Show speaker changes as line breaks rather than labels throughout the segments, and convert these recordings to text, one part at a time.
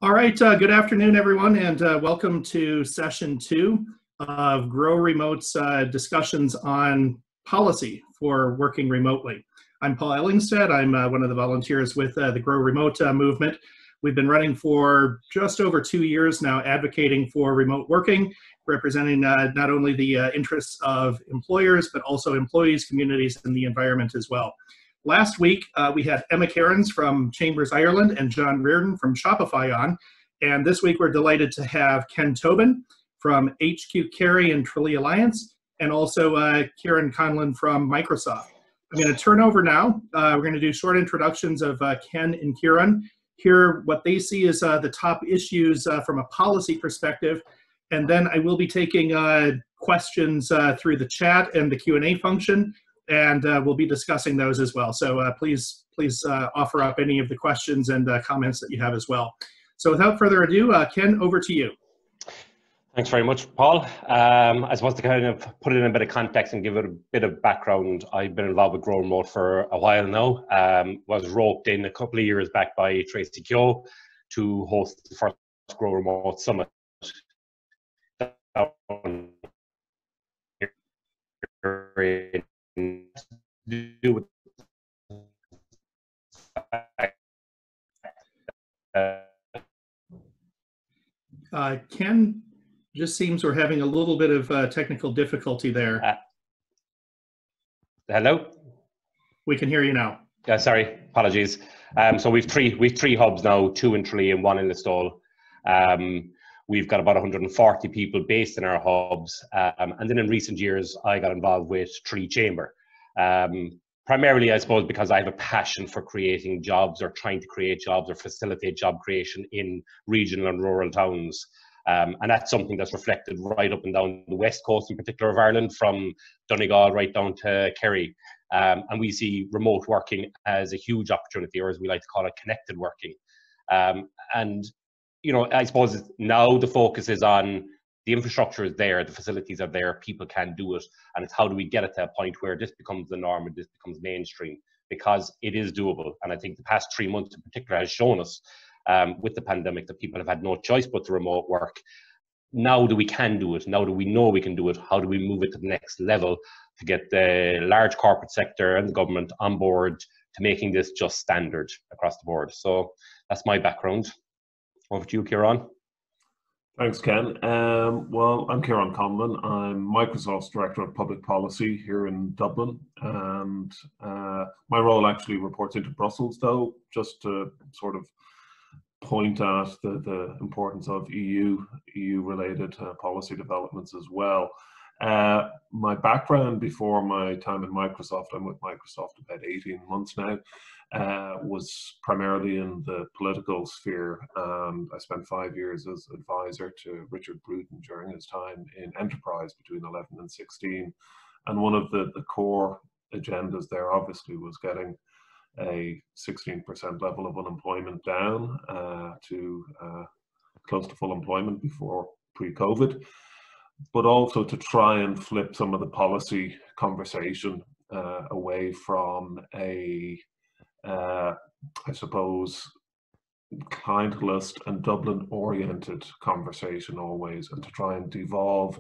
All right, good afternoon, everyone, and welcome to session 2 of Grow Remote's discussions on policy for working remotely. I'm Paul Ellingstad. I'm one of the volunteers with the Grow Remote movement. We've been running for just over 2 years now, advocating for remote working, representing not only the interests of employers, but also employees, communities, and the environment as well. Last week, we had Emma Cairns from Chambers Ireland and John Reardon from Shopify on. And this week, we're delighted to have Ken Tobin from HQKerry and Tralee Alliance, and also Ciarán Conlon from Microsoft. I'm going to turn over now. We're going to do short introductions of Ken and Ciarán, hear what they see as the top issues from a policy perspective, and then I will be taking questions through the chat and the Q&A function. And we'll be discussing those as well. So please offer up any of the questions and comments that you have as well. So without further ado, Ken, over to you.
Thanks very much, Paul. I suppose to kind of put it in a bit of context and give it a bit of background, I've been involved with Grow Remote for a while now. Was roped in a couple of years back by Tracy Kyo to host the first Grow Remote Summit.
Ken, just seems we're having a little bit of technical difficulty there.
Hello?
We can hear you now.
Sorry, apologies. So we've three hubs now, 2 in Tralee and 1 in Ellingstad. We've got about 140 people based in our hubs. And then in recent years, I got involved with Tralee Chamber. Primarily, I suppose, because I have a passion for creating jobs or trying to create jobs or facilitate job creation in regional and rural towns. And that's something that's reflected right up and down the west coast, in particular of Ireland, from Donegal right down to Kerry. And we see remote working as a huge opportunity, or as we like to call it, connected working. And you know, I suppose now the focus is on the infrastructure is there, the facilities are there, people can do it, and it's how do we get it to a point where this becomes the norm and this becomes mainstream, because it is doable. And I think the past 3 months in particular has shown us with the pandemic that people have had no choice but to remote work. Now that we can do it, now that we know we can do it, how do we move it to the next level to get the large corporate sector and the government on board to making this just standard across the board? So that's my background. Over to you, Ciarán.
Thanks, Ken. Well, I'm Ciarán Conlon. I'm Microsoft's Director of Public Policy here in Dublin. And my role actually reports into Brussels, though, just to sort of point at the importance of EU-related policy developments as well. My background before my time in Microsoft, I'm with Microsoft about 18 months now, was primarily in the political sphere. I spent 5 years as advisor to Richard Bruton during his time in enterprise between 11 and 16. And one of the core agendas there obviously was getting a 16% level of unemployment down to close to full employment before pre-COVID, but also to try and flip some of the policy conversation away from a I suppose, client list and Dublin-oriented conversation always, and to try and devolve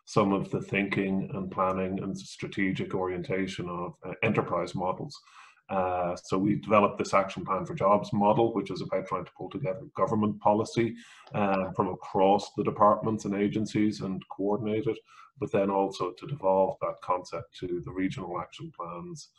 some of the thinking and planning and strategic orientation of enterprise models. So we developed this action plan for jobs model, which is about trying to pull together government policy from across the departments and agencies and coordinate it, but then also to devolve that concept to the regional action plans,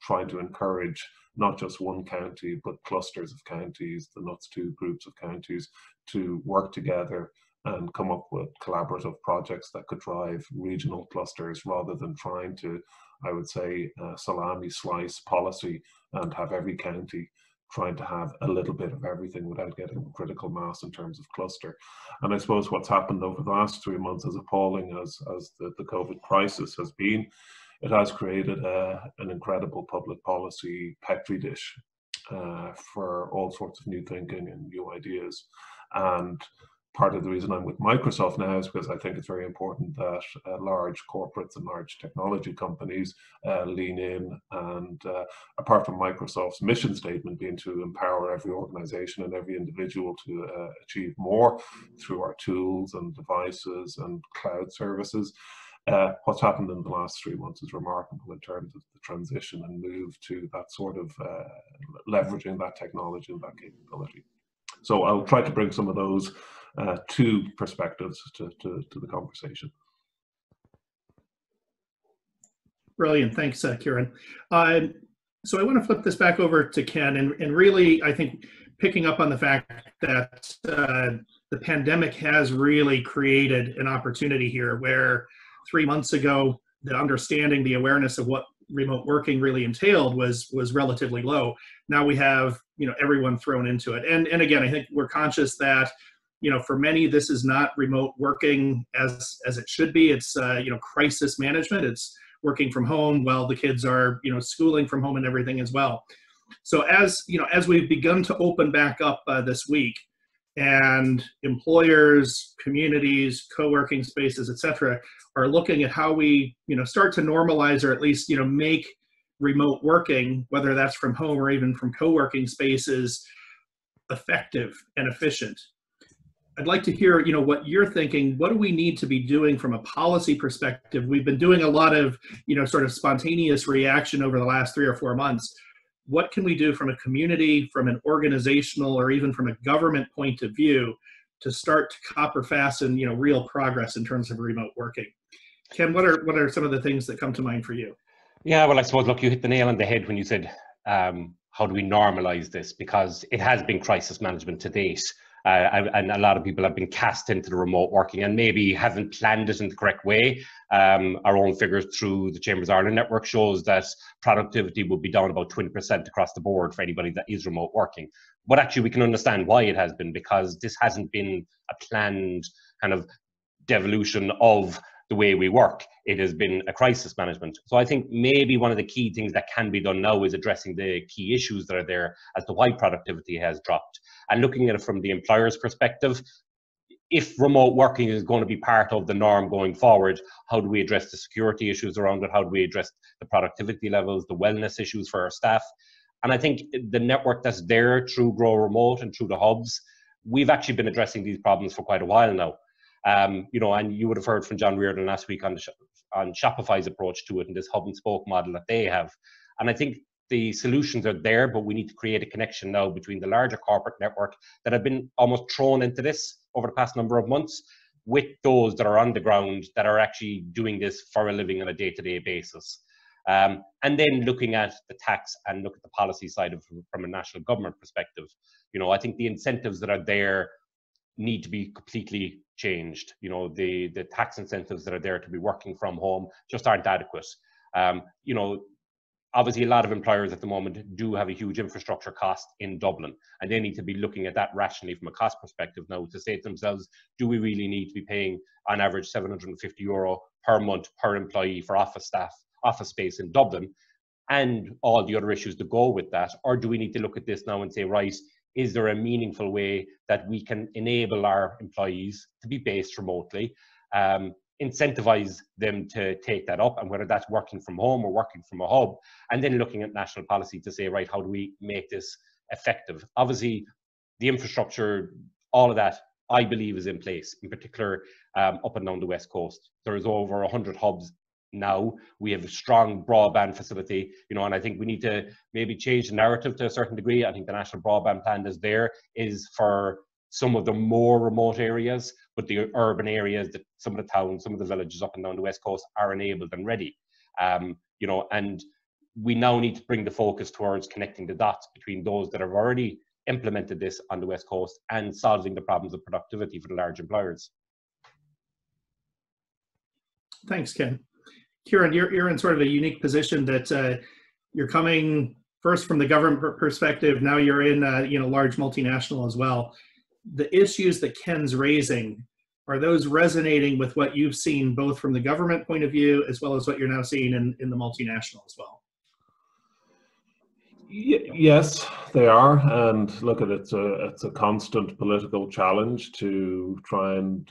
trying to encourage not just one county, but clusters of counties, the NUTS2 groups of counties, to work together and come up with collaborative projects that could drive regional clusters, rather than trying to, I would say, salami slice policy and have every county trying to have a little bit of everything without getting critical mass in terms of cluster. And I suppose what's happened over the last 3 months, as appalling as the COVID crisis has been, it has created an incredible public policy petri dish for all sorts of new thinking and new ideas. And part of the reason I'm with Microsoft now is because I think it's very important that large corporates and large technology companies lean in, and apart from Microsoft's mission statement being to empower every organization and every individual to achieve more through our tools and devices and cloud services, what's happened in the last 3 months is remarkable in terms of the transition and move to that sort of leveraging that technology and that capability. So I'll try to bring some of those two perspectives to the conversation.
Brilliant, thanks, Ciarán. So I want to flip this back over to Ken, and really, I think picking up on the fact that the pandemic has really created an opportunity here where 3 months ago, the understanding, the awareness of what remote working really entailed was relatively low. Now we have, everyone thrown into it. And again, I think we're conscious that, for many, this is not remote working as it should be. It's, crisis management. It's working from home while the kids are, schooling from home and everything as well. So as we've begun to open back up this week, and employers, communities, co-working spaces, et cetera, are looking at how we, start to normalize, or at least, make remote working, whether that's from home or even from co-working spaces, effective and efficient. I'd like to hear, what you're thinking. What do we need to be doing from a policy perspective? We've been doing a lot of, sort of spontaneous reaction over the last 3 or 4 months. What can we do from a community, from an organizational, or even from a government point of view to start to copper fasten, real progress in terms of remote working? Ken, what are some of the things that come to mind for you?
Yeah, well, I suppose, look, you hit the nail on the head when you said, how do we normalize this? Because it has been crisis management to date. And a lot of people have been cast into the remote working and maybe haven't planned it in the correct way. Our own figures through the Chambers Ireland network shows that productivity will be down about 20% across the board for anybody that is remote working. But actually we can understand why it has been, because this hasn't been a planned kind of devolution of the way we work. It has been a crisis management. So I think maybe one of the key things that can be done now is addressing the key issues that are there as to why productivity has dropped. And looking at it from the employer's perspective, if remote working is going to be part of the norm going forward, how do we address the security issues around it? How do we address the productivity levels, the wellness issues for our staff? And I think the network that's there through Grow Remote and through the hubs, we've actually been addressing these problems for quite a while now. And you would have heard from John Reardon last week on Shopify's approach to it and this hub and spoke model that they have. And I think the solutions are there, but we need to create a connection now between the larger corporate network that have been almost thrown into this over the past number of months with those that are on the ground that are actually doing this for a living on a day-to-day basis. And then looking at the tax and look at the policy side of from a national government perspective. I think the incentives that are there need to be completely changed. The tax incentives that are there to be working from home just aren't adequate. Obviously a lot of employers at the moment do have a huge infrastructure cost in Dublin, and they need to be looking at that rationally from a cost perspective now to say to themselves, do we really need to be paying on average €750 per month per employee for office space in Dublin and all the other issues that go with that? Or do we need to look at this now and say, right, is there a meaningful way that we can enable our employees to be based remotely, incentivize them to take that up, and whether that's working from home or working from a hub, and then looking at national policy to say, right, how do we make this effective? Obviously, the infrastructure, all of that, I believe is in place, in particular up and down the West Coast. There is over 100 hubs now. We have a strong broadband facility, and I think we need to maybe change the narrative to a certain degree. I think the national broadband plan is for some of the more remote areas, but the urban areas, that some of the towns, some of the villages up and down the West Coast are enabled and ready. And we now need to bring the focus towards connecting the dots between those that have already implemented this on the West Coast and solving the problems of productivity for the large employers.
Thanks, Ken. Ciarán, you're in sort of a unique position that you're coming first from the government perspective. Now you're in large multinational as well. The issues that Ken's raising, are those resonating with what you've seen both from the government point of view as well as what you're now seeing in the multinational as well?
Yes, they are, and look at it's a constant political challenge to try and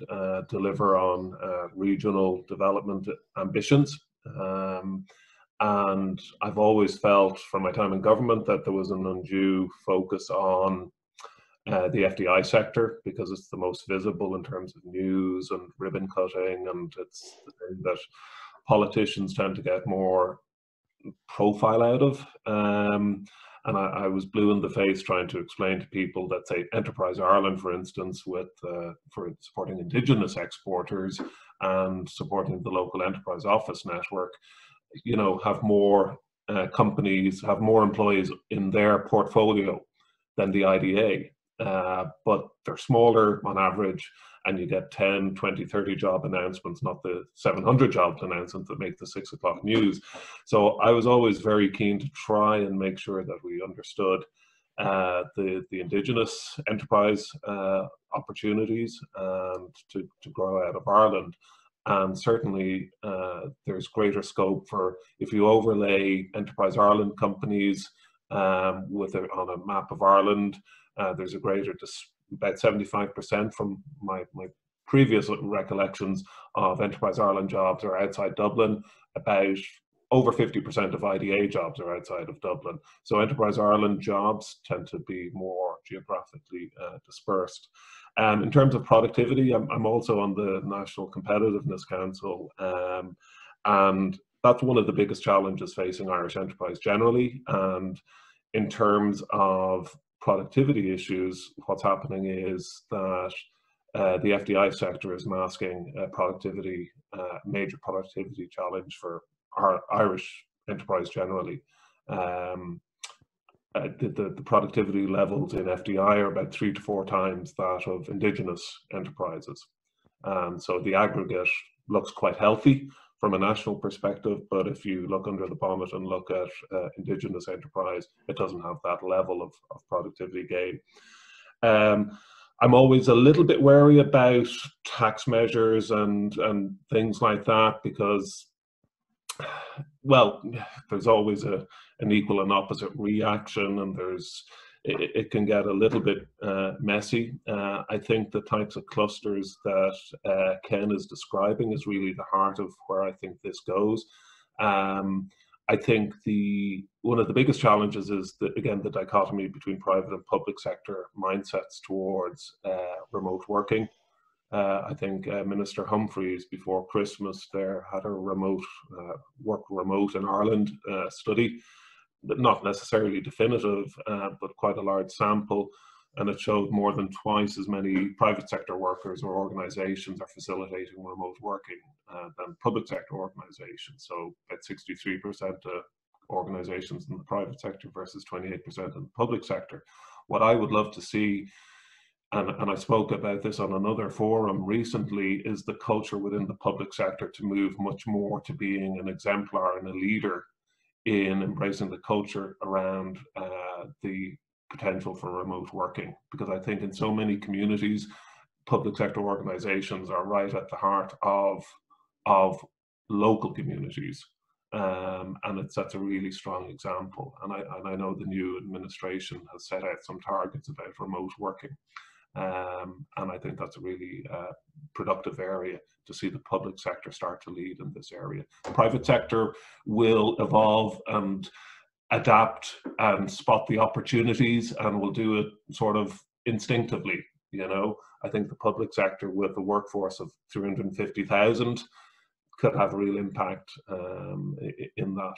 deliver on regional development ambitions. And I've always felt from my time in government that there was an undue focus on the FDI sector because it's the most visible in terms of news and ribbon cutting, and it's the thing that politicians tend to get more profile out of. And I was blue in the face trying to explain to people that, say, Enterprise Ireland, for instance, with for supporting Indigenous exporters and supporting the local enterprise office network, you know, have more companies, have more employees in their portfolio than the IDA. But they're smaller on average, and you get 10, 20, 30 job announcements, not the 700 jobs announcements that make the 6 o'clock news. So I was always very keen to try and make sure that we understood the Indigenous enterprise opportunities and to grow out of Ireland. And certainly there's greater scope for, if you overlay Enterprise Ireland companies on a map of Ireland, there's a greater, about 75% from my previous recollections of Enterprise Ireland jobs are outside Dublin. About over 50% of IDA jobs are outside of Dublin. So Enterprise Ireland jobs tend to be more geographically dispersed. In terms of productivity, I'm also on the National Competitiveness Council, and that's one of the biggest challenges facing Irish enterprise generally. And in terms of productivity issues, what's happening is that the FDI sector is masking a major productivity challenge for our Irish enterprise generally. The productivity levels in FDI are about 3 to 4 times that of Indigenous enterprises. So the aggregate looks quite healthy from a national perspective, but if you look under the bonnet and look at Indigenous enterprise, it doesn't have that level of productivity gain. I'm always a little bit wary about tax measures and things like that because, well, there's always an equal and opposite reaction, and it can get a little bit messy. I think the types of clusters that Ken is describing is really the heart of where I think this goes. I think one of the biggest challenges is, again, the dichotomy between private and public sector mindsets towards remote working. I think Minister Humphreys before Christmas there had a work remote in Ireland study, not necessarily definitive, but quite a large sample, and it showed more than twice as many private sector workers or organizations are facilitating remote working than public sector organizations. So at 63% of organizations in the private sector versus 28% in the public sector. What I would love to see, and I spoke about this on another forum recently, is the culture within the public sector to move much more to being an exemplar and a leader in embracing the culture around the potential for remote working. Because I think in so many communities, public sector organizations are right at the heart of local communities. And it sets a really strong example. And I know the new administration has set out some targets about remote working. And I think that's a really productive area to see the public sector start to lead in this area. The private sector will evolve and adapt and spot the opportunities, and will do it sort of instinctively. You know, I think the public sector, with a workforce of 350,000, could have a real impact in that.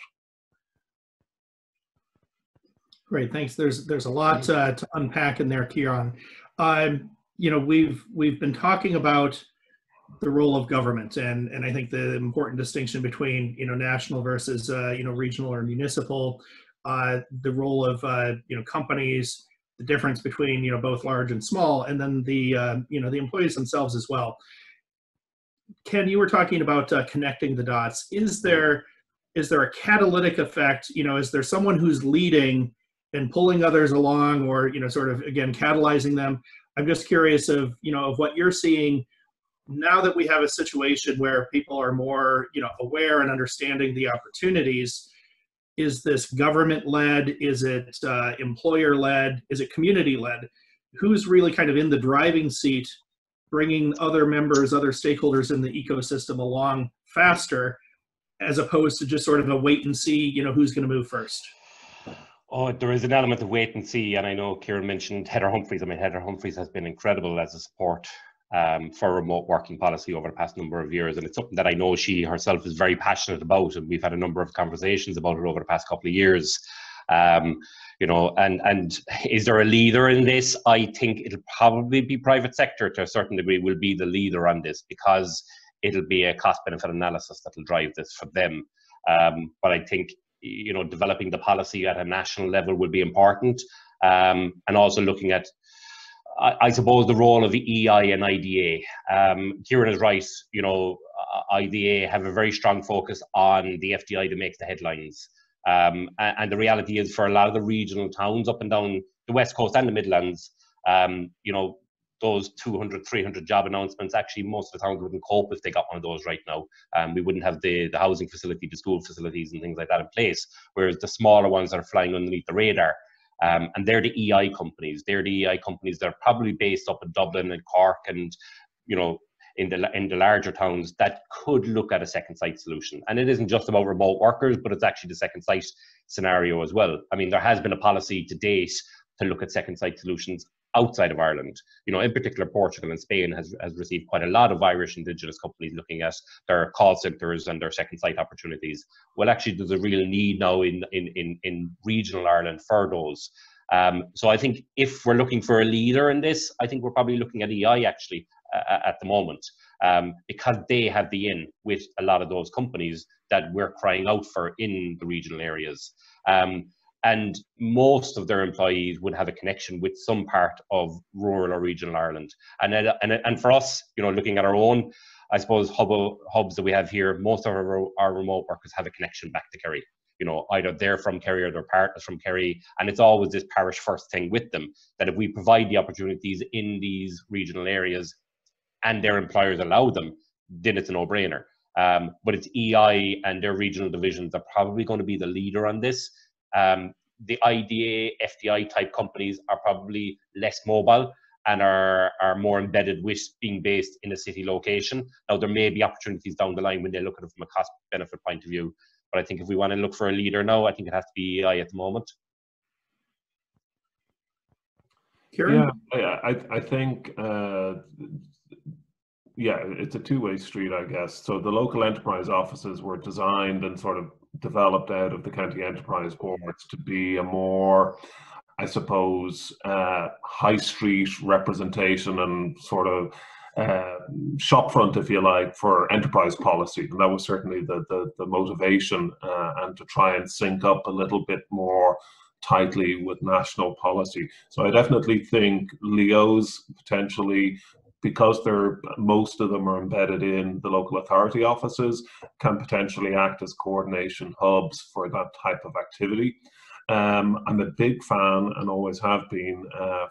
Great, thanks. There's a lot to unpack in there, Ciarán. You know, we've been talking about the role of government, and I think the important distinction between, you know, national versus you know, regional or municipal, the role of you know, companies, the difference between, you know, both large and small, and then the you know, the employees themselves as well. Ken, you were talking about connecting the dots. Is there a catalytic effect? You know, is there someone who's leading and pulling others along, or, you know, sort of, again, catalyzing them? I'm just curious of, you know, of what you're seeing now that we have a situation where people are more, you know, aware and understanding the opportunities. Is this government-led? Is it employer-led? Is it community-led? Who's really kind of in the driving seat, bringing other members, other stakeholders in the ecosystem along faster, as opposed to just sort of a wait and see, you know, who's going to move first?
Oh, there is an element of wait and see, and I know Ciarán mentioned Heather Humphreys. I mean, Heather Humphreys has been incredible as a support for remote working policy over the past number of years, and it's something that I know she herself is very passionate about, and we've had a number of conversations about it over the past couple of years. You know, and is there a leader in this? I think it'll probably be private sector to a certain degree will be the leader on this, because it'll be a cost benefit analysis that will drive this for them. But I think, you know, developing the policy at a national level will be important, and also looking at, I suppose, the role of the EI and IDA. Ciarán is right, you know, IDA have a very strong focus on the FDI that makes the headlines. And the reality is, for a lot of the regional towns up and down the West Coast and the Midlands, you know, those 200, 300 job announcements, actually most of the towns wouldn't cope if they got one of those right now. We wouldn't have the housing facility, the school facilities and things like that in place, whereas the smaller ones that are flying underneath the radar. And they're the EI companies. They're the EI companies that are probably based up in Dublin and Cork and, you know, in the larger towns that could look at a second site solution. And it isn't just about remote workers, but it's actually the second site scenario as well. I mean, there has been a policy to date to look at second site solutions outside of Ireland. You know, in particular, Portugal and Spain has received quite a lot of Irish Indigenous companies looking at their call centres and their second site opportunities. Well, actually, there's a real need now in regional Ireland for those. So I think if we're looking for a leader in this, I think we're probably looking at EI actually at the moment, because they have the in with a lot of those companies that we're crying out for in the regional areas. And most of their employees would have a connection with some part of rural or regional Ireland. And for us, you know, looking at our own, I suppose, hubs that we have here, most of our remote workers have a connection back to Kerry. You know, either they're from Kerry or they're partners from Kerry, and it's always this parish first thing with them, that if we provide the opportunities in these regional areas and their employers allow them, then it's a no-brainer. But it's EI and their regional divisions that are probably going to be the leader on this. The IDA, FDI type companies are probably less mobile and are more embedded with being based in a city location. Now, there may be opportunities down the line when they look at it from a cost benefit point of view. But I think if we want to look for a leader now, I think it has to be EI at the moment.
Ciarán?
Yeah, I think, yeah, it's a two-way street, I guess. So the local enterprise offices were designed and sort of developed out of the county enterprise boards to be a more, I suppose, high street representation and sort of shop front, if you like, for enterprise policy. And that was certainly the motivation, and to try and sync up a little bit more tightly with national policy. So I definitely think LEOs potentially, because most of them are embedded in the local authority offices, can potentially act as coordination hubs for that type of activity. I'm a big fan, and always have been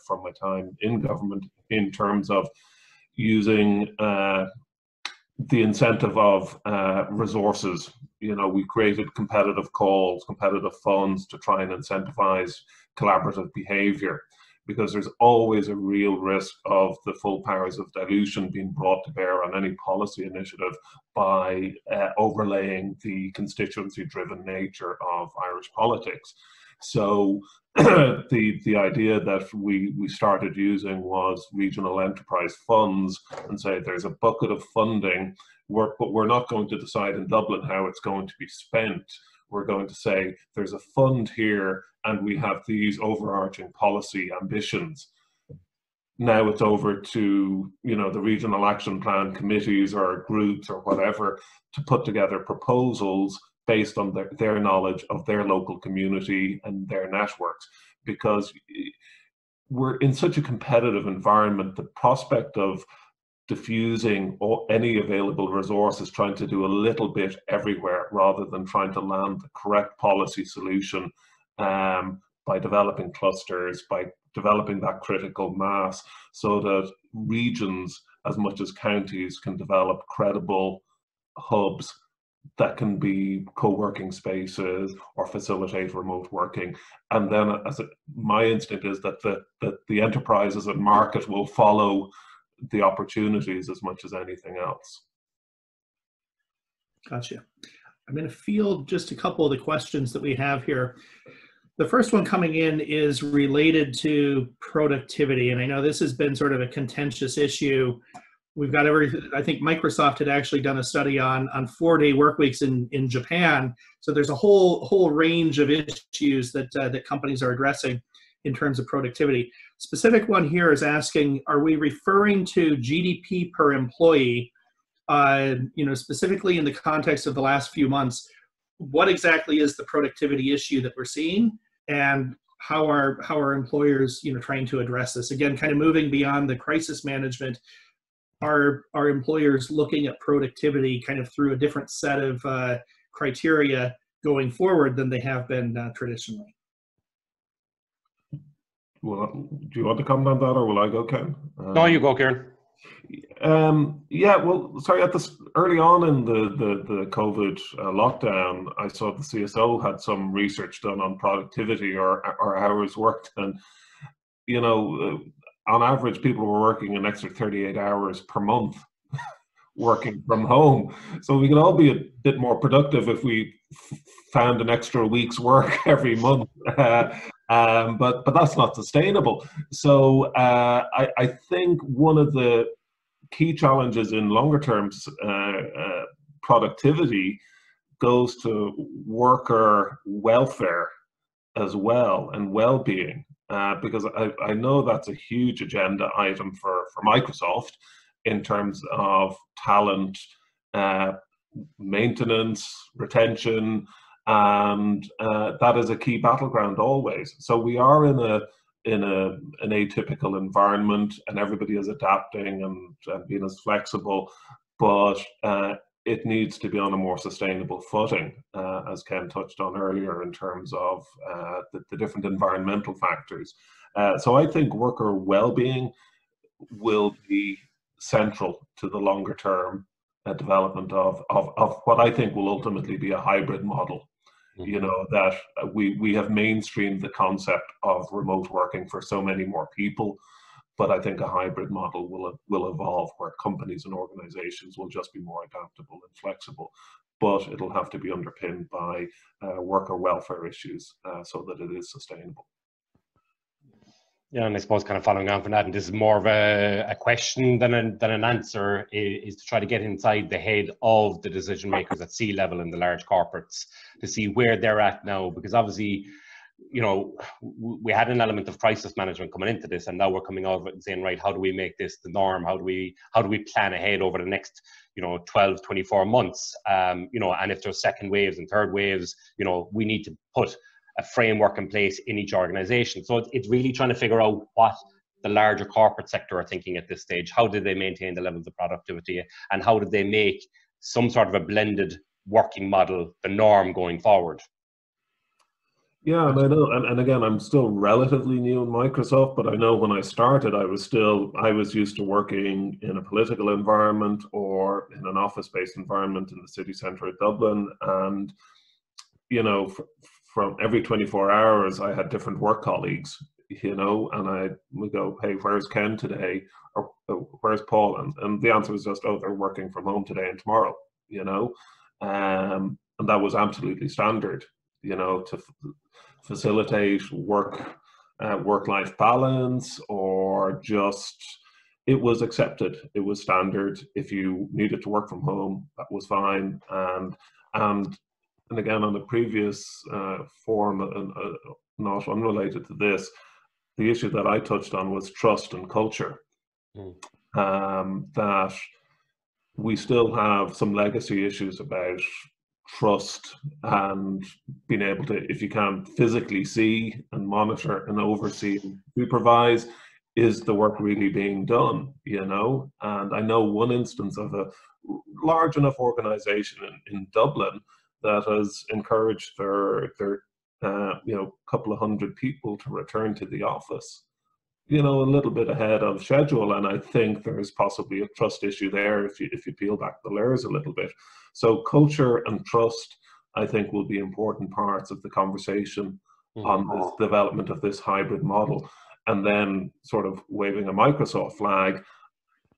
from my time in government, in terms of using the incentive of resources. You know, we created competitive calls, competitive funds to try and incentivize collaborative behavior, because there's always a real risk of the full powers of dilution being brought to bear on any policy initiative by overlaying the constituency-driven nature of Irish politics. So the idea that we started using was regional enterprise funds, and say there's a bucket of funding, but we're not going to decide in Dublin how it's going to be spent. We're going to say there's a fund here and we have these overarching policy ambitions. Now it's over to, you know, the regional action plan committees or groups or whatever to put together proposals based on their knowledge of their local community and their networks. Because we're in such a competitive environment, the prospect of diffusing any available resources, trying to do a little bit everywhere rather than trying to land the correct policy solution by developing clusters, by developing that critical mass, so that regions as much as counties can develop credible hubs that can be co-working spaces or facilitate remote working. And then my instinct is that the enterprises and market will follow the opportunities as much as anything else.
Gotcha. I'm going to field just a couple of the questions that we have here. The first one coming in is related to productivity, and I know this has been sort of a contentious issue. We've got I think Microsoft had actually done a study on 4-day work weeks in Japan. So there's a whole range of issues that companies are addressing in terms of productivity. Specific one here is asking, are we referring to GDP per employee, specifically in the context of the last few months? What exactly is the productivity issue that we're seeing, and how are employers trying to address this? Again, kind of moving beyond the crisis management. Are employers looking at productivity kind of through a different set of criteria going forward than they have been traditionally?
Well, do you want to comment on that, or will I go, Ken?
No, you go, Ciarán.
Yeah, well, sorry, early on in the COVID lockdown, I saw the CSO had some research done on productivity or hours worked, and on average, people were working an extra 38 hours per month working from home. So we can all be a bit more productive if we found an extra week's work every month. But that's not sustainable. So I think one of the key challenges in longer term productivity goes to worker welfare as well, and well-being. Because I know that's a huge agenda item for Microsoft in terms of talent, maintenance, retention, and that is a key battleground always. So we are in an atypical environment, and everybody is adapting and being as flexible, but it needs to be on a more sustainable footing, as Ken touched on earlier, in terms of the different environmental factors. So I think worker well-being will be central to the longer term development of what I think will ultimately be a hybrid model. That we have mainstreamed the concept of remote working for so many more people. But I think a hybrid model will evolve, where companies and organizations will just be more adaptable and flexible, but it'll have to be underpinned by worker welfare issues so that it is sustainable.
Yeah, and I suppose kind of following on from that, and this is more of a question than an answer, is to try to get inside the head of the decision makers at C-level in the large corporates to see where they're at now, because obviously, we had an element of crisis management coming into this, and now we're coming out of it and saying, right, how do we make this the norm? How do we plan ahead over the next 12, 24 months? And if there's second waves and third waves, we need to put a framework in place in each organization. So it's really trying to figure out what the larger corporate sector are thinking at this stage. How did they maintain the levels of productivity, and how did they make some sort of a blended working model the norm going forward?
Yeah, and I know, and again, I'm still relatively new in Microsoft, but I know when I started, I was used to working in a political environment or in an office-based environment in the city centre of Dublin, and from every 24 hours, I had different work colleagues, and I would go, hey, where's Ken today, or where's Paul, and the answer was just, oh, they're working from home today and tomorrow, and that was absolutely standard, to facilitate work-life balance, or just, it was accepted, it was standard. If you needed to work from home, that was fine. And again, on the previous forum, not unrelated to this, the issue that I touched on was trust and culture. That we still have some legacy issues about trust and being able to, if you can physically see and monitor and oversee and supervise, is the work really being done, And I know one instance of a large enough organization in Dublin that has encouraged their couple of hundred people to return to the office, you know, a little bit ahead of schedule. And I think there is possibly a trust issue there if you peel back the layers a little bit. So culture and trust, I think, will be important parts of the conversation on this development of this hybrid model. And then sort of waving a Microsoft flag,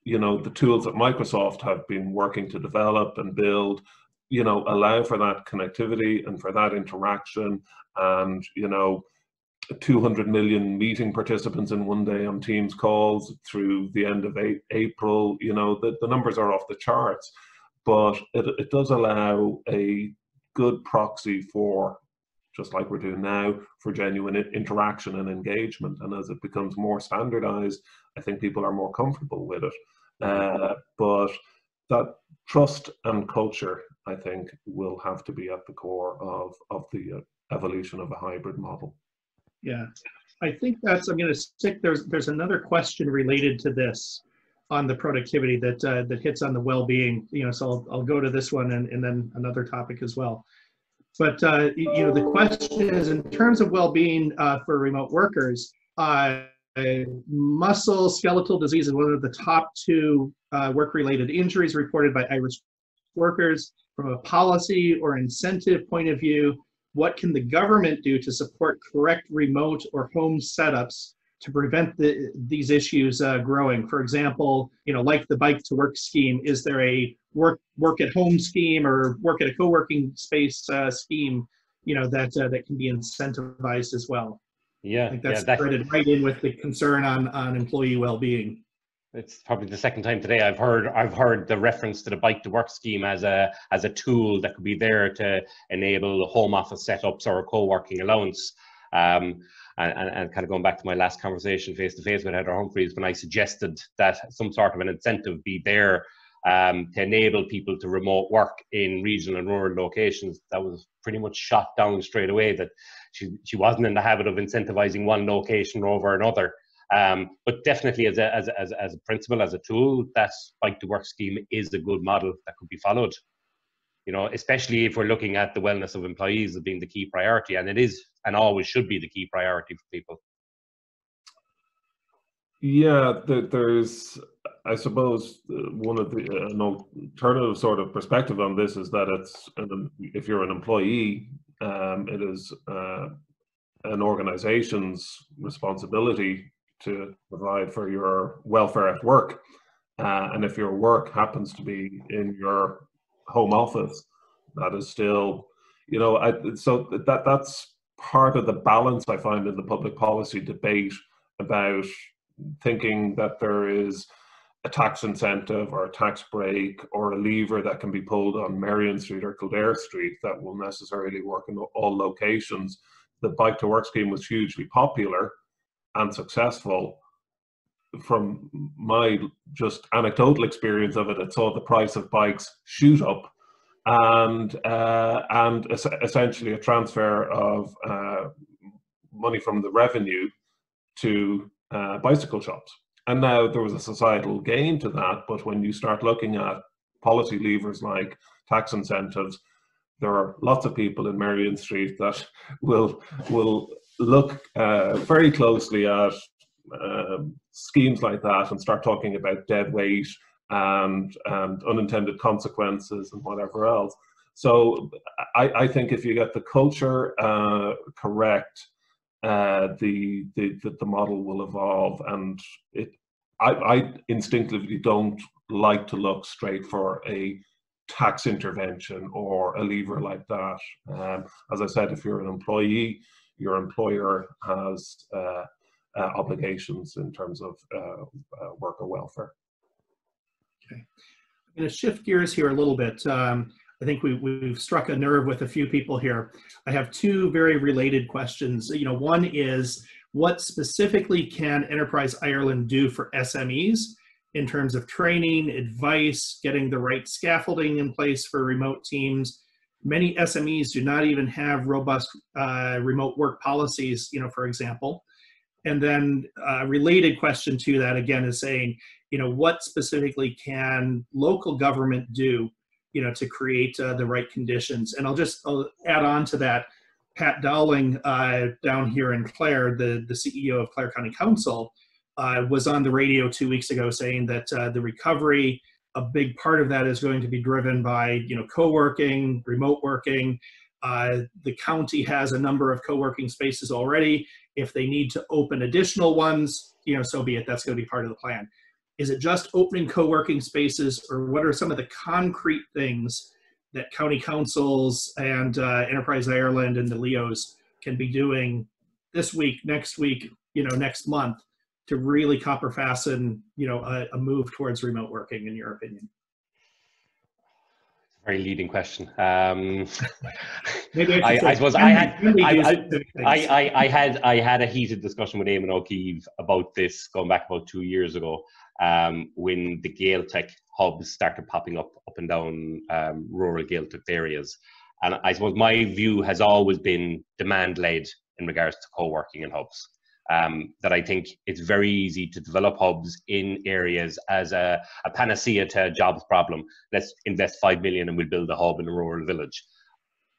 you know, the tools that Microsoft have been working to develop and build, you know, allow for that connectivity and for that interaction. And, you know, 200 million meeting participants in one day on Teams calls through the end of April, you know, the numbers are off the charts, but it does allow a good proxy for, just like we're doing now, for genuine interaction and engagement. And as it becomes more standardized, I think people are more comfortable with it. But that trust and culture, I think, will have to be at the core of the evolution of a hybrid model.
Yeah, I think that's, I'm going to stick, there's another question related to this on the productivity that that hits on the well-being, you know, so I'll go to this one and then another topic as well. But, you know, the question is, in terms of well-being for remote workers, musculoskeletal disease is one of the top 2 work-related injuries reported by Irish workers. From a policy or incentive point of view, what can the government do to support correct remote or home setups to prevent these issues growing? For example, you know, like the bike to work scheme, is there a work at home scheme or work at a co-working space scheme, you know, that can be incentivized as well?
Yeah,
I think that's threaded right in with the concern on employee well-being.
It's probably the second time today I've heard the reference to the bike to work scheme as a tool that could be there to enable home office setups or a co-working allowance. And kind of going back to my last conversation face to face with Heather Humphreys, when I suggested that some sort of an incentive be there to enable people to remote work in regional and rural locations, that was pretty much shot down straight away, that she wasn't in the habit of incentivizing one location over another. But definitely as a principle, as a tool, that bike to work scheme is a good model that could be followed. You know, especially if we're looking at the wellness of employees as being the key priority, and it is and always should be the key priority for people.
Yeah, there's, I suppose, one of the an alternative sort of perspective on this is that it's, if you're an employee, it is an organization's responsibility to provide for your welfare at work. And if your work happens to be in your home office, that is still, you know, so that's part of the balance I find in the public policy debate about thinking that there is a tax incentive or a tax break or a lever that can be pulled on Merrion Street or Kildare Street that will necessarily work in all locations. The bike to work scheme was hugely popular and successful. From my just anecdotal experience of it, it saw the price of bikes shoot up, and essentially a transfer of money from the revenue to bicycle shops. And now there was a societal gain to that, but when you start looking at policy levers like tax incentives, there are lots of people in Merrion Street that will look very closely at schemes like that and start talking about dead weight and unintended consequences and whatever else. So I think if you get the culture correct, the model will evolve. And I instinctively don't like to look straight for a tax intervention or a lever like that. As I said, if you're an employee, your employer has obligations in terms of worker welfare.
Okay, I'm going to shift gears here a little bit. I think we've struck a nerve with a few people here. I have 2 very related questions. You know, one is, what specifically can Enterprise Ireland do for SMEs in terms of training, advice, getting the right scaffolding in place for remote teams? Many SMEs do not even have robust remote work policies, you know, for example. And then a related question to that, again, is saying, you know, what specifically can local government do, you know, to create the right conditions? And I'll add on to that. Pat Dowling down here in Clare, the CEO of Clare County Council, was on the radio 2 weeks ago saying that the recovery, a big part of that is going to be driven by, co-working, remote working. The county has a number of co-working spaces already. If they need to open additional ones, so be it. That's going to be part of the plan. Is it just opening co-working spaces, or what are some of the concrete things that county councils and Enterprise Ireland and the LEOs can be doing this week, next week, next month, to really copper fasten, a move towards remote working, in your opinion?
Very leading question.
Maybe
I suppose I had a heated discussion with Eamon O'Keefe about this going back about 2 years ago, when the Gaeltech hubs started popping up and down rural Gaeltech areas. And I suppose my view has always been demand-led in regards to co-working and hubs. That I think it's very easy to develop hubs in areas as a panacea to a jobs problem. Let's invest 5 million and we'll build a hub in a rural village.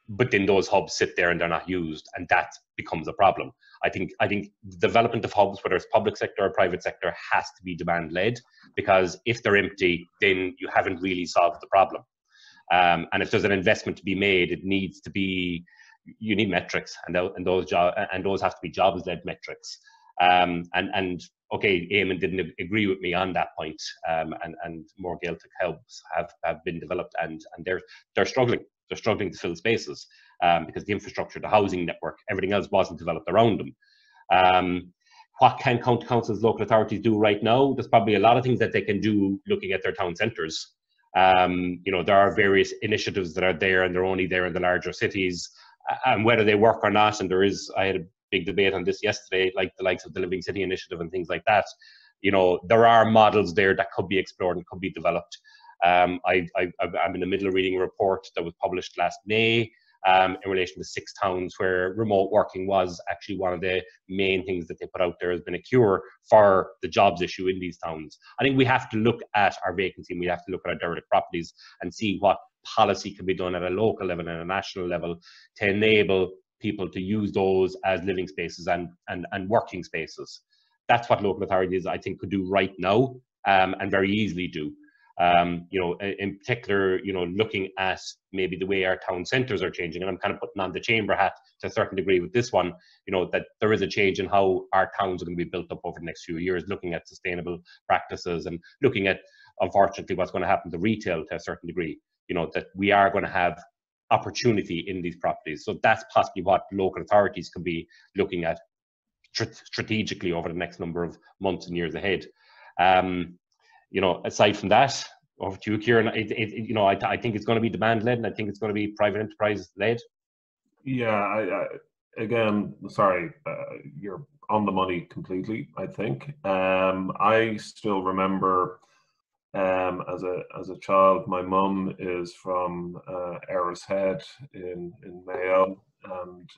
But then those hubs sit there and they're not used, and that becomes a problem. I think the development of hubs, whether it's public sector or private sector, has to be demand-led, because if they're empty, then you haven't really solved the problem. And if there's an investment to be made, it needs to be, you need metrics, and those have to be jobs-led metrics. And okay, Eamon didn't agree with me on that point, and more Gaeltech hubs have been developed, and they're struggling. They're struggling to fill spaces because the infrastructure, the housing network, everything else wasn't developed around them. What can county councils, local authorities do right now? There's probably a lot of things that they can do looking at their town centres. There are various initiatives that are there, and they're only there in the larger cities. And whether they work or not, and I had a big debate on this yesterday, like the likes of the Living City Initiative and things like that. There are models there that could be explored and could be developed. I'm in the middle of reading a report that was published last May in relation to 6 towns where remote working was actually one of the main things that they put out there has been a cure for the jobs issue in these towns. I think we have to look at our vacancy, and we have to look at our derelict properties and see what policy can be done at a local level and a national level to enable people to use those as living spaces and working spaces. That's what local authorities, I think, could do right now, and very easily do. In particular, looking at maybe the way our town centres are changing, and I'm kind of putting on the chamber hat to a certain degree with this one, that there is a change in how our towns are going to be built up over the next few years, looking at sustainable practices and looking at, unfortunately, what's going to happen to retail to a certain degree, that we are going to have opportunity in these properties. So that's possibly what local authorities can be looking at strategically over the next number of months and years ahead. Aside from that, over to you, Ciarán. I think it's going to be demand-led, and I think it's going to be private enterprise-led.
Yeah, again, sorry, you're on the money completely, I think. I still remember as a child, my mum is from Erishead in Mayo, and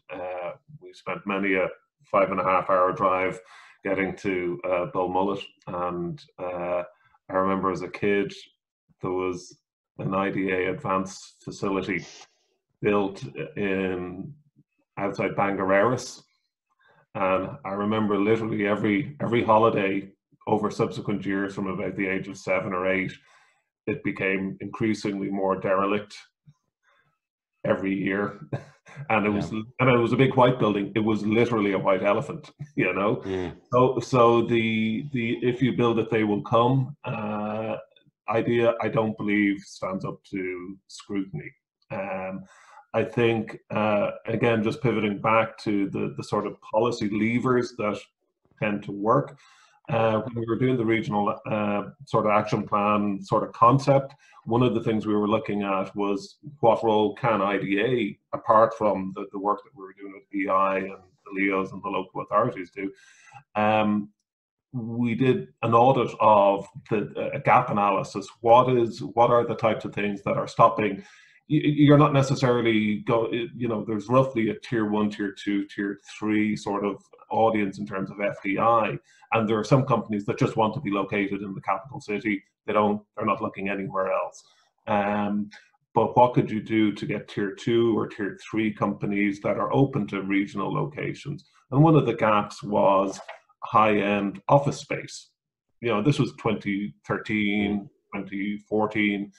we spent many a 5.5-hour drive getting to Belmullet, and I remember as a kid there was an IDA advanced facility built outside Bangor, and I remember literally every holiday over subsequent years, from about the age of 7 or 8, it became increasingly more derelict every year. And it was a big white building. It was literally a white elephant, So the if you build it, they will come idea, I don't believe stands up to scrutiny. I think again, just pivoting back to the sort of policy levers that tend to work. When we were doing the regional sort of action plan sort of concept, one of the things we were looking at was what role can IDA, apart from the work that we were doing with EI and the LEOs and the local authorities, do. We did an audit of a gap analysis. What are the types of things that are stopping? You're not necessarily there's roughly a tier 1, tier 2, tier 3 sort of audience in terms of FDI, and there are some companies that just want to be located in the capital city. They're not looking anywhere else. But what could you do to get tier 2 or tier 3 companies that are open to regional locations? And one of the gaps was high-end office space. You know, this was 2013, 2014.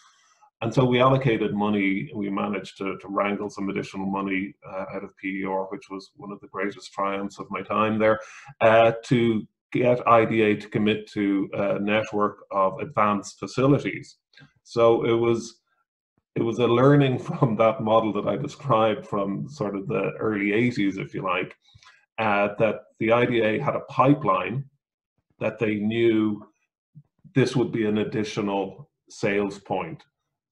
And so we allocated money. We managed to wrangle some additional money out of PER, which was one of the greatest triumphs of my time there, to get IDA to commit to a network of advanced facilities. So it was a learning from that model that I described from sort of the early 80s, if you like, that the IDA had a pipeline that they knew this would be an additional sales point.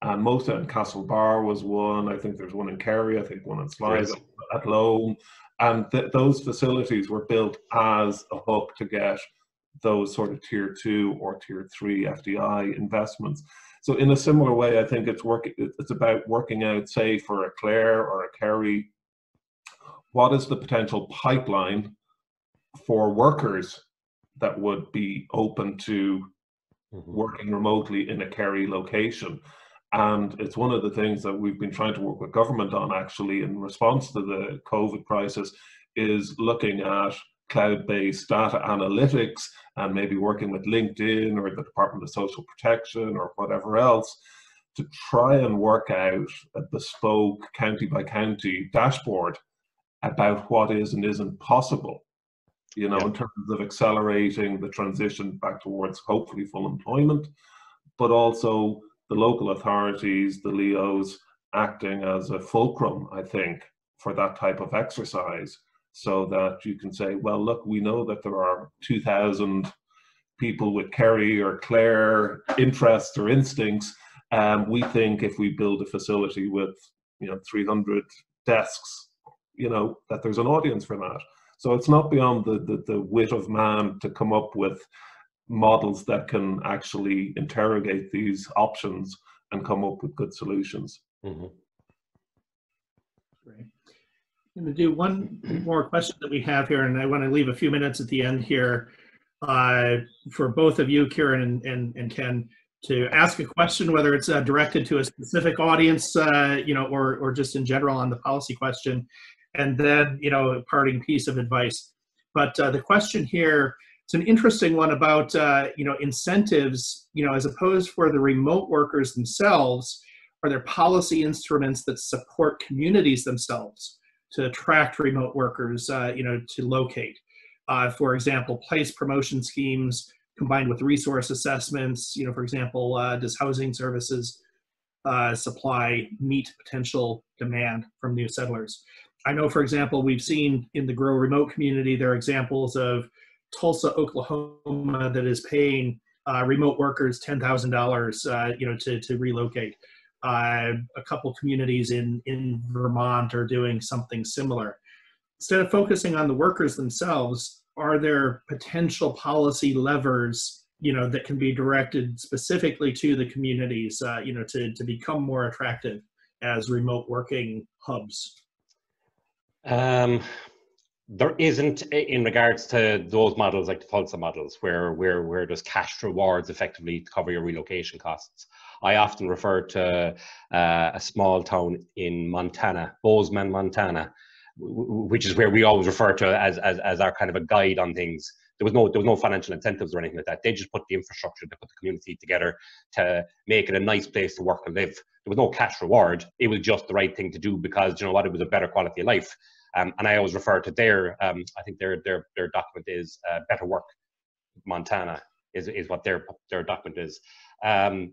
And most of it in Castlebar was one. I think there's one in Kerry, I think one in Sligo, at Lone. And those facilities were built as a hook to get those sort of tier 2 or tier 3 FDI investments. So in a similar way, I think it's about working out, say, for a Clare or a Kerry, what is the potential pipeline for workers that would be open to working remotely in a Kerry location. And it's one of the things that we've been trying to work with government on, actually, in response to the COVID crisis, is looking at cloud-based data analytics and maybe working with LinkedIn or the Department of Social Protection or whatever else to try and work out a bespoke county-by-county dashboard about what is and isn't possible, you know, in terms of accelerating the transition back towards hopefully full employment, but also the local authorities, the LEOs, acting as a fulcrum, I think, for that type of exercise, so that you can say, well, look, we know that there are 2,000 people with Kerry or Clare interests or instincts. We think if we build a facility with, 300 desks, that there's an audience for that. So it's not beyond the wit of man to come up with models that can actually interrogate these options and come up with good solutions.
Great. I'm going to do one more question that we have here, and I want to leave a few minutes at the end here for both of you, Ciarán and Ken, to ask a question, whether it's directed to a specific audience, or just in general on the policy question, and then, a parting piece of advice. But the question here, it's an interesting one about, incentives, as opposed for the remote workers themselves. Are there policy instruments that support communities themselves to attract remote workers, to locate? For example, place promotion schemes combined with resource assessments. For example, does housing services supply meet potential demand from new settlers? I know, for example, we've seen in the Grow Remote community, there are examples of Tulsa, Oklahoma, that is paying remote workers $10,000, to relocate. A couple communities in Vermont are doing something similar. Instead of focusing on the workers themselves, are there potential policy levers, that can be directed specifically to the communities, to become more attractive as remote working hubs?
There isn't, in regards to those models like the Tulsa models, where there's cash rewards effectively to cover your relocation costs. I often refer to a small town in Montana, Bozeman, Montana, which is where we always refer to as our kind of a guide on things. There was no financial incentives or anything like that. They just put the infrastructure, they put the community together to make it a nice place to work and live. There was no cash reward. It was just the right thing to do because, it was a better quality of life. And I always refer to I think their document is Better Work Montana is what their document is. There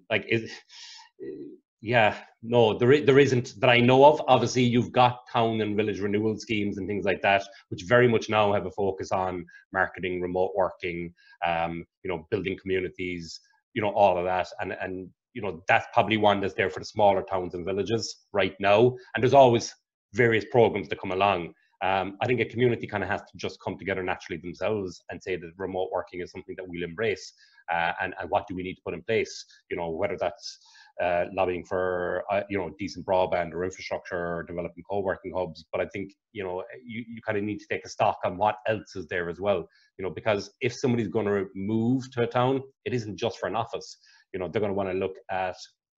isn't that I know of. Obviously, you've got town and village renewal schemes and things like that, which very much now have a focus on marketing, remote working, building communities, all of that. And that's probably one that's there for the smaller towns and villages right now. And there's always various programs that come along. I think a community kind of has to just come together naturally themselves and say that remote working is something that we'll embrace, and what do we need to put in place, whether that's lobbying for decent broadband or infrastructure or developing co-working hubs. But I think you kind of need to take a stock on what else is there as well, because if somebody's going to move to a town, it isn't just for an office. They're going to want to look at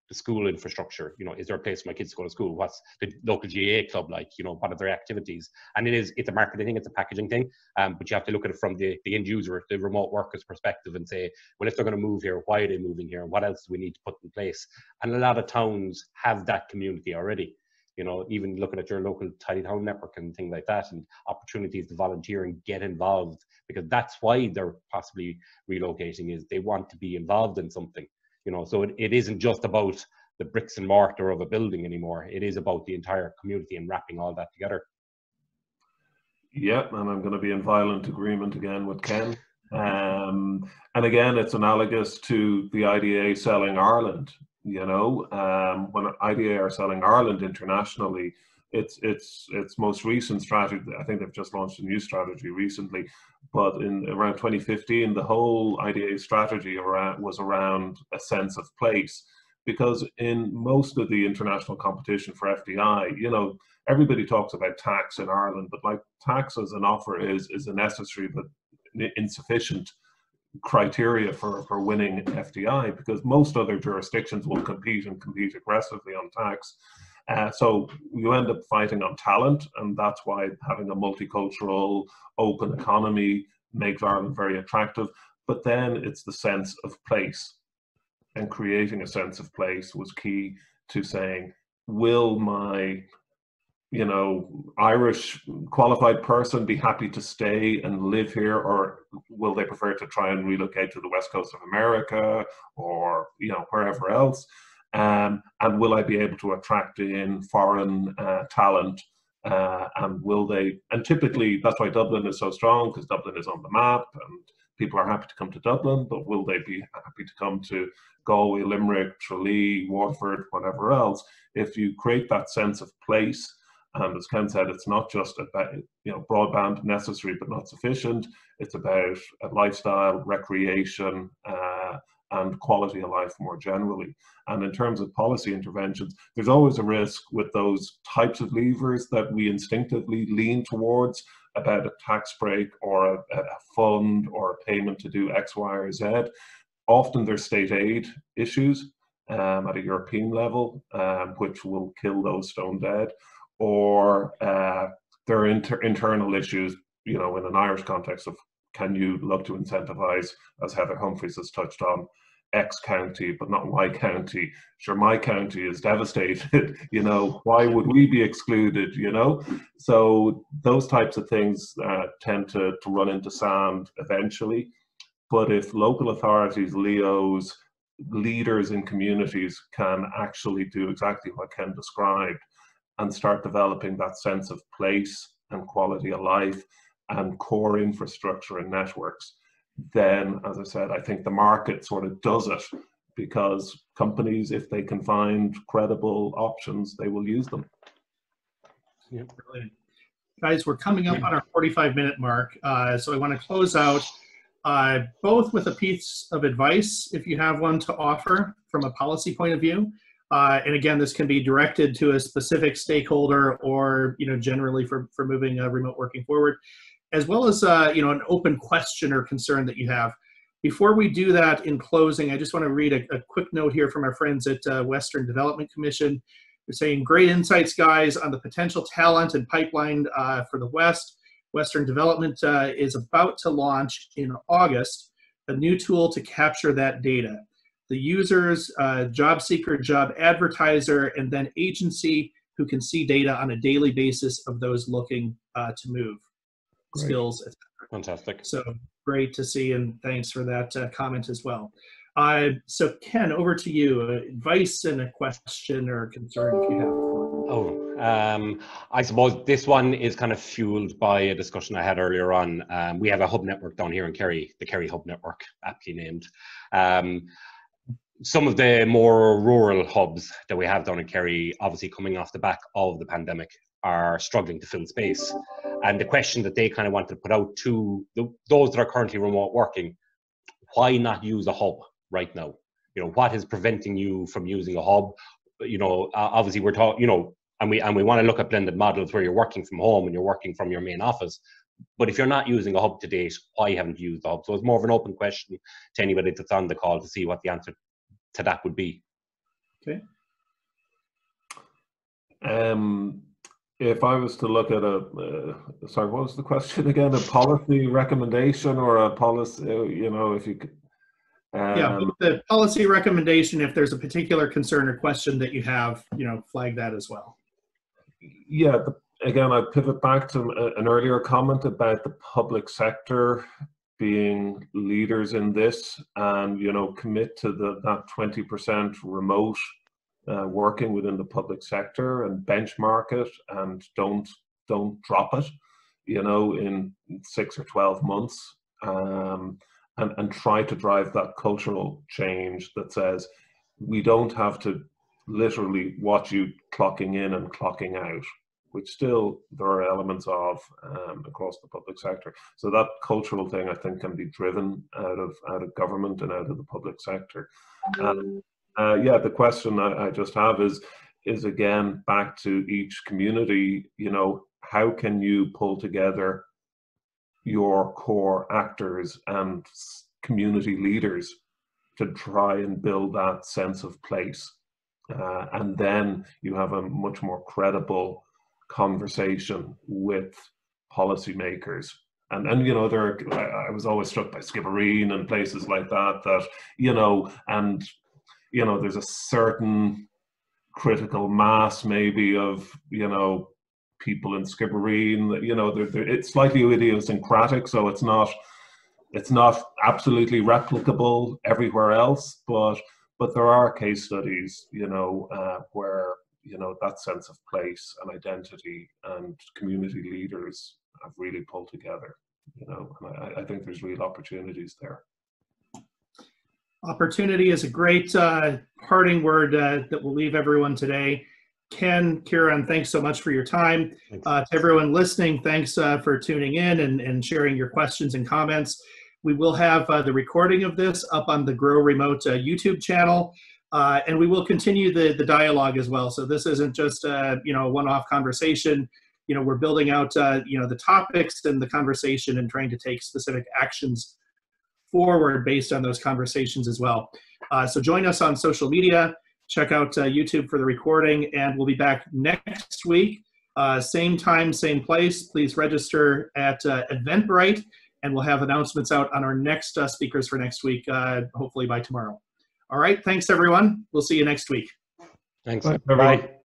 the school infrastructure. You know, is there a place for my kids to go to school? What's the local GAA club like? You know, what are their activities? And it's a marketing thing, it's a packaging thing, but you have to look at it from the end user, the remote worker's perspective, and say, well, if they're going to move here, why are they moving here? What else do we need to put in place? And a lot of towns have that community already. You know, even looking at your local tidy town network and things like that, and opportunities to volunteer and get involved, because that's why they're possibly relocating, is they want to be involved in something. You know, so it isn't just about the bricks and mortar of a building anymore. It is about the entire community and wrapping all that together.
Yeah, and I'm going to be in violent agreement again with Ken. And again, it's analogous to the IDA selling Ireland. You know, when IDA are selling Ireland internationally, its most recent strategy, I think they've just launched a new strategy recently, but in around 2015, the whole IDA strategy was around a sense of place. Because in most of the international competition for FDI, you know, everybody talks about tax in Ireland, but like tax as an offer is a necessary but insufficient criteria for winning FDI, because most other jurisdictions will compete aggressively on tax. So you end up fighting on talent, and that's why having a multicultural, open economy makes Ireland very attractive. But then it's the sense of place, and creating a sense of place was key to saying, will my, you know, Irish qualified person be happy to stay and live here, or will they prefer to try and relocate to the west coast of America, or, you know, wherever else? And will I be able to attract in foreign talent? And will they? And typically, that's why Dublin is so strong, because Dublin is on the map, and people are happy to come to Dublin. But will they be happy to come to Galway, Limerick, Tralee, Waterford, whatever else? If you create that sense of place. And as Ken said, it's not just about, you know, broadband necessary but not sufficient. It's about a lifestyle, recreation, and quality of life more generally. And in terms of policy interventions, there's always a risk with those types of levers that we instinctively lean towards, about a tax break or a fund or a payment to do X, Y, or Z. Often there's state aid issues at a European level, which will kill those stone dead. Or there are internal issues, you know, in an Irish context of, can you look to incentivize, as Heather Humphreys has touched on, X county, but not Y county? Sure, my county is devastated, you know, why would we be excluded, you know? So those types of things tend to run into sand eventually. But if local authorities, LEOs, leaders in communities can actually do exactly what Ken described, and start developing that sense of place and quality of life and core infrastructure and networks, then, as I said, I think the market sort of does it, because companies, if they can find credible options, they will use them.
Yeah, brilliant. Guys, we're coming up on our 45-minute mark, so I want to close out both with a piece of advice, if you have one to offer from a policy point of view. And again, this can be directed to a specific stakeholder, or, you know, generally for moving remote working forward, as well as, you know, an open question or concern that you have. Before we do that, in closing, I just want to read a quick note here from our friends at Western Development Commission. They're saying, great insights, guys, on the potential talent and pipeline for the West. Western Development is about to launch in August a new tool to capture that data. The users, job seeker, job advertiser, and then agency who can see data on a daily basis of those looking to move. Great. Skills, etc.
Fantastic.
So great to see, and thanks for that comment as well. So Ken, over to you. Advice and a question or concern if you have.
I suppose this one is kind of fueled by a discussion I had earlier on. We have a hub network down here in Kerry, the Kerry Hub Network, aptly named. Some of the more rural hubs that we have down in Kerry, obviously coming off the back of the pandemic, are struggling to fill space. And the question that they kind of want to put out to those that are currently remote working, why not use a hub right now? You know, what is preventing you from using a hub? You know, obviously we're talking, you know, and we want to look at blended models where you're working from home and you're working from your main office. But if you're not using a hub to date, why haven't you used the hub? So it's more of an open question to anybody that's on the call to see what the answer to that would be.
Okay.
If I was to look at sorry, what was the question again? A policy recommendation or a policy, you know, if you could.
Yeah, the policy recommendation, if there's a particular concern or question that you have, you know, flag that as well.
Yeah, again, I pivot back to an earlier comment about the public sector being leaders in this, and, you know, commit to that 20% remote working within the public sector, and benchmark it, and don't drop it, you know, in 6 or 12 months, and try to drive that cultural change that says we don't have to literally watch you clocking in and clocking out, which still there are elements of across the public sector. So that cultural thing, I think, can be driven out of government and out of the public sector. Yeah, the question I just have is again back to each community. You know, how can you pull together your core actors and community leaders to try and build that sense of place, and then you have a much more credible conversation with policymakers. And you know, I was always struck by Skibbereen and places like that, you know, and you know, there's a certain critical mass maybe of, you know, people in Skibbereen that, you know, it's slightly idiosyncratic, so it's not absolutely replicable everywhere else, but there are case studies, you know, where, you know, that sense of place and identity and community leaders have really pulled together, you know, and I think there's real opportunities there.
Opportunity is a great parting word that will leave everyone today. Ken, Ciarán, thanks so much for your time. To everyone listening, thanks for tuning in and sharing your questions and comments. We will have the recording of this up on the Grow Remote YouTube channel, and we will continue the dialogue as well. So this isn't just you know, a one-off conversation. You know, we're building out you know, the topics and the conversation and trying to take specific actions forward based on those conversations as well. So join us on social media. Check out YouTube for the recording, and we'll be back next week. Same time, same place. Please register at Eventbrite, and we'll have announcements out on our next speakers for next week, hopefully by tomorrow. All right, thanks everyone. We'll see you next week.
Thanks.
Bye.